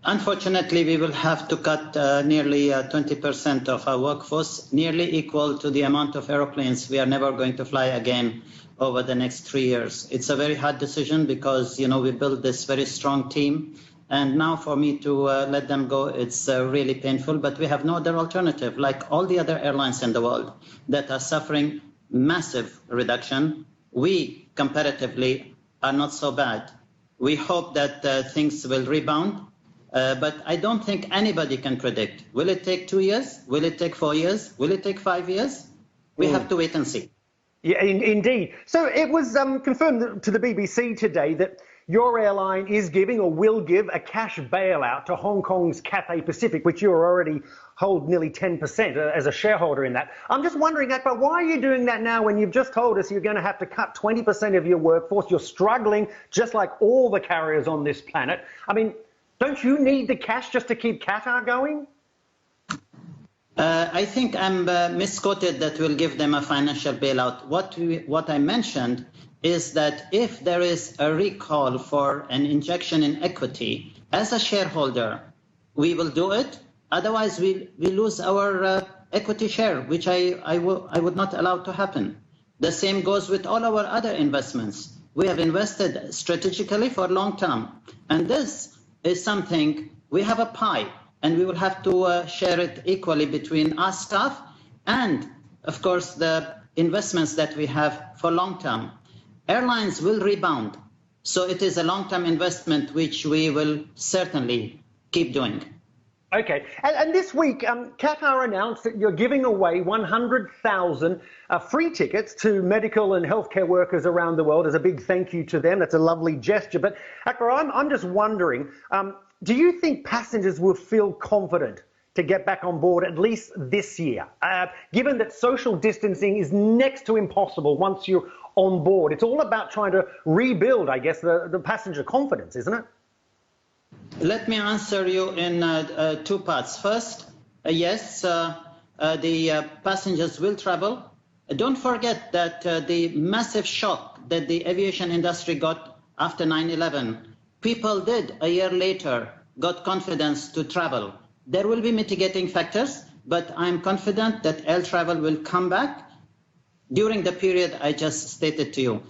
Unfortunately, we will have to cut nearly 20% of our workforce, nearly equal to the amount of aeroplanes we are never going to fly again over the next 3 years. It's a very hard decision because, we built this very strong team. And now for me to let them go, it's really painful. But we have no other alternative, like all the other airlines in the world that are suffering massive reduction. We, comparatively, are not so bad. We hope that things will rebound. But I don't think anybody can predict. Will it take 2 years? Will it take 4 years? Will it take 5 years? We have to wait and see. Yeah, indeed. So it was confirmed to the BBC today that your airline is giving or will give a cash bailout to Hong Kong's Cathay Pacific, which you already hold nearly 10% as a shareholder in that. I'm just wondering, Akbar, why are you doing that now when you've just told us you're going to have to cut 20% of your workforce? You're struggling just like all the carriers on this planet. I mean, don't you need the cash just to keep Qatar going? I think I'm misquoted that we'll give them a financial bailout. What I mentioned is that if there is a recall for an injection in equity, as a shareholder, we will do it. Otherwise, we lose our equity share, which I would not allow to happen. The same goes with all our other investments. We have invested strategically for long term. And this is something, we have a pie, and we will have to share it equally between our staff and, of course, the investments that we have for long term. Airlines will rebound, so it is a long-term investment which we will certainly keep doing. Okay, and this week, Qatar announced that you're giving away 100,000 free tickets to medical and healthcare workers around the world as a big thank you to them. That's a lovely gesture. But Akbar, I'm just wondering, do you think passengers will feel confident to get back on board at least this year, given that social distancing is next to impossible once you're on board? It's all about trying to rebuild, I guess, the passenger confidence, isn't it? Let me answer you in two parts. First, yes, the passengers will travel. Don't forget that the massive shock that the aviation industry got after 9/11, people did a year later got confidence to travel. There will be mitigating factors, but I'm confident that air travel will come back during the period I just stated to you.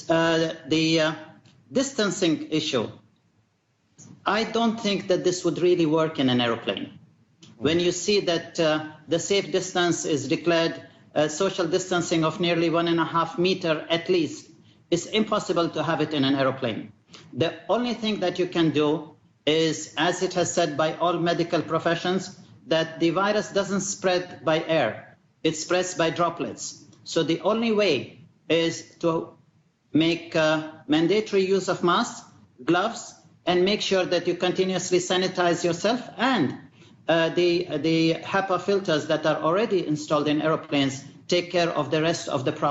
The distancing issue, I don't think that this would really work in an aeroplane. When you see that the safe distance is declared social distancing of nearly 1.5 meters at least, it's impossible to have it in an aeroplane. The only thing that you can do is, as it has said by all medical professions, that the virus doesn't spread by air, it spreads by droplets. So the only way is to make mandatory use of masks, gloves, and make sure that you continuously sanitize yourself, and the HEPA filters that are already installed in aeroplanes take care of the rest of the problem.